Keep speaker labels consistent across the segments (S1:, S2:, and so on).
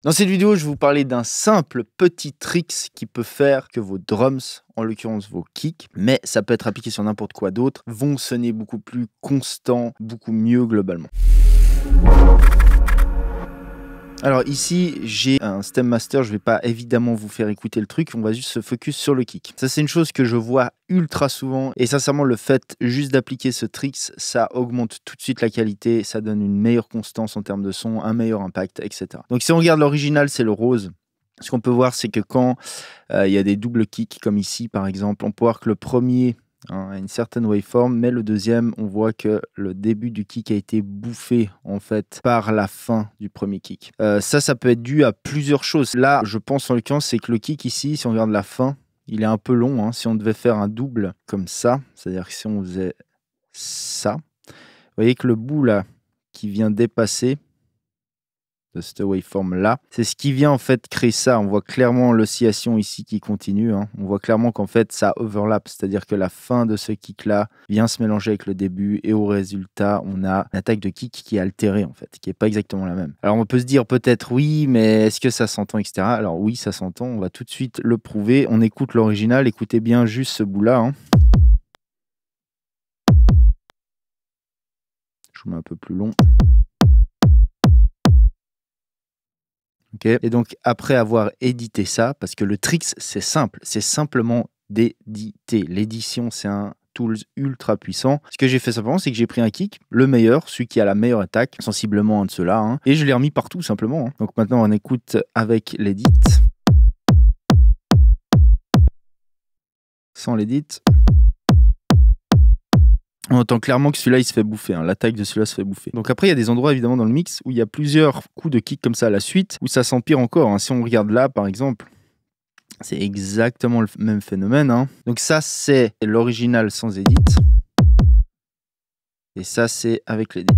S1: Dans cette vidéo, je vais vous parler d'un simple petit trick qui peut faire que vos drums, en l'occurrence vos kicks, mais ça peut être appliqué sur n'importe quoi d'autre, vont sonner beaucoup plus constant, beaucoup mieux globalement. Alors ici, j'ai un stem master, je vais pas évidemment vous faire écouter le truc, on va juste se focus sur le kick. Ça c'est une chose que je vois ultra souvent et sincèrement le fait juste d'appliquer ce trick, ça augmente tout de suite la qualité, ça donne une meilleure constance en termes de son, un meilleur impact, etc. Donc si on regarde l'original, c'est le rose. Ce qu'on peut voir, c'est que quand il y a des doubles kicks comme ici par exemple, on peut voir que le premier a une certaine waveform, mais le deuxième, on voit que le début du kick a été bouffé en fait par la fin du premier kick. Ça peut être dû à plusieurs choses. Là, je pense en l'occurrence, c'est que le kick ici, si on regarde la fin, il est un peu long. Hein. Si on devait faire un double comme ça, c'est-à-dire que si on faisait ça, vous voyez que le bout là qui vient dépasser de cette waveform là, c'est ce qui vient en fait créer ça. On voit clairement l'oscillation ici qui continue, hein. On voit clairement qu'en fait ça overlap, c'est-à-dire que la fin de ce kick là vient se mélanger avec le début et au résultat on a une attaque de kick qui est altérée en fait, qui est pas exactement la même. Alors on peut se dire peut-être oui, mais est-ce que ça s'entend, etc. Alors oui, ça s'entend, on va tout de suite le prouver. On écoute l'original, écoutez bien juste ce bout là, hein. Je vous mets un peu plus long. Okay. Et donc, après avoir édité ça, parce que le trick, c'est simple, c'est simplement d'éditer. L'édition, c'est un tool ultra puissant. Ce que j'ai fait simplement, c'est que j'ai pris un kick, le meilleur, celui qui a la meilleure attaque, sensiblement un de ceux-là, hein, et je l'ai remis partout simplement. Hein. Donc maintenant, on écoute avec l'édit. Sans l'édit. On entend clairement que celui-là, il se fait bouffer. Hein. L'attaque de celui-là se fait bouffer. Donc après, il y a des endroits, évidemment, dans le mix où il y a plusieurs coups de kick comme ça à la suite, où ça s'empire encore. Hein. Si on regarde là, par exemple, c'est exactement le même phénomène. Hein. Donc ça, c'est l'original sans edit. Et ça, c'est avec l'edit.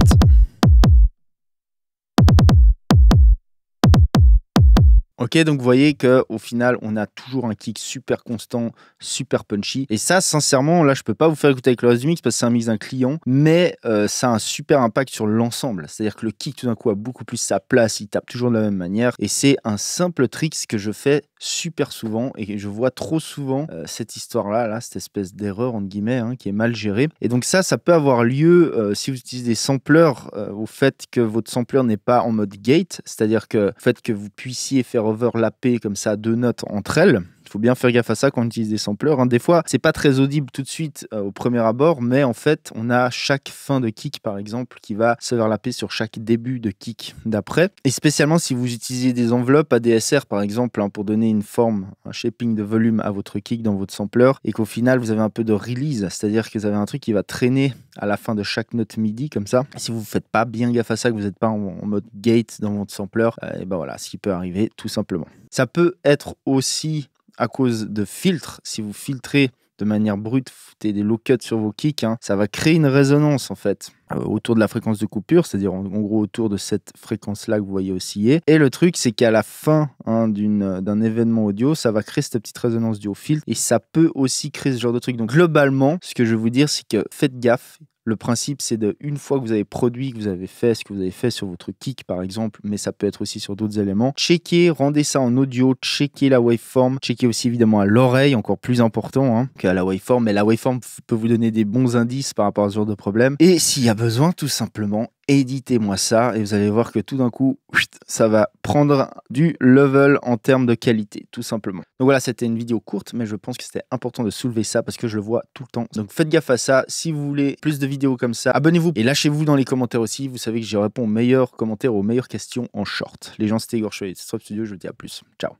S1: Ok, donc vous voyez qu'au final, on a toujours un kick super constant, super punchy. Et ça, sincèrement, là, je peux pas vous faire écouter avec le reste du mix parce que c'est un mix d'un client, mais ça a un super impact sur l'ensemble. C'est-à-dire que le kick, tout d'un coup, a beaucoup plus sa place, il tape toujours de la même manière. Et c'est un simple trick que je fais super souvent et je vois trop souvent cette histoire-là, là, cette espèce d'erreur, entre guillemets, hein, qui est mal gérée. Et donc ça peut avoir lieu si vous utilisez des sampleurs au fait que votre sampler n'est pas en mode gate, c'est-à-dire que le fait que vous puissiez faire overlapper comme ça deux notes entre elles. Il faut bien faire gaffe à ça quand on utilise des sampleurs. Hein. Des fois, c'est pas très audible tout de suite au premier abord, mais en fait, on a chaque fin de kick, par exemple, qui va s'overlapper sur chaque début de kick d'après. Et spécialement si vous utilisez des enveloppes ADSR, par exemple, hein, pour donner une forme, un shaping de volume à votre kick dans votre sampler, et qu'au final, vous avez un peu de release, c'est-à-dire que vous avez un truc qui va traîner à la fin de chaque note MIDI, comme ça. Et si vous ne faites pas bien gaffe à ça, que vous n'êtes pas en mode gate dans votre sampler, et ben voilà, ce qui peut arriver, tout simplement. Ça peut être aussi à cause de filtres. Si vous filtrez de manière brute, foutez des low cuts sur vos kicks, hein, ça va créer une résonance en fait autour de la fréquence de coupure, c'est-à-dire en gros autour de cette fréquence-là que vous voyez osciller. Et le truc, c'est qu'à la fin d'un événement audio, ça va créer cette petite résonance due au filtre et ça peut aussi créer ce genre de truc. Donc globalement, ce que je veux vous dire, c'est que faites gaffe. Le principe, c'est une fois que vous avez produit, que vous avez fait ce que vous avez fait sur votre kick, par exemple, mais ça peut être aussi sur d'autres éléments, checkez, rendez ça en audio, checkez la waveform, checkez aussi évidemment à l'oreille, encore plus important qu'à la waveform, mais la waveform peut vous donner des bons indices par rapport à ce genre de problème. Et s'il y a besoin, tout simplement, éditez-moi ça et vous allez voir que tout d'un coup, ça va prendre du level en termes de qualité, tout simplement. Donc voilà, c'était une vidéo courte, mais je pense que c'était important de soulever ça parce que je le vois tout le temps. Donc faites gaffe à ça. Si vous voulez plus de vidéos comme ça, abonnez-vous et lâchez-vous dans les commentaires aussi. Vous savez que je réponds aux meilleurs commentaires, aux meilleures questions en short. Les gens, c'était Igor Chevalier de Strop Studio. Je vous dis à plus. Ciao.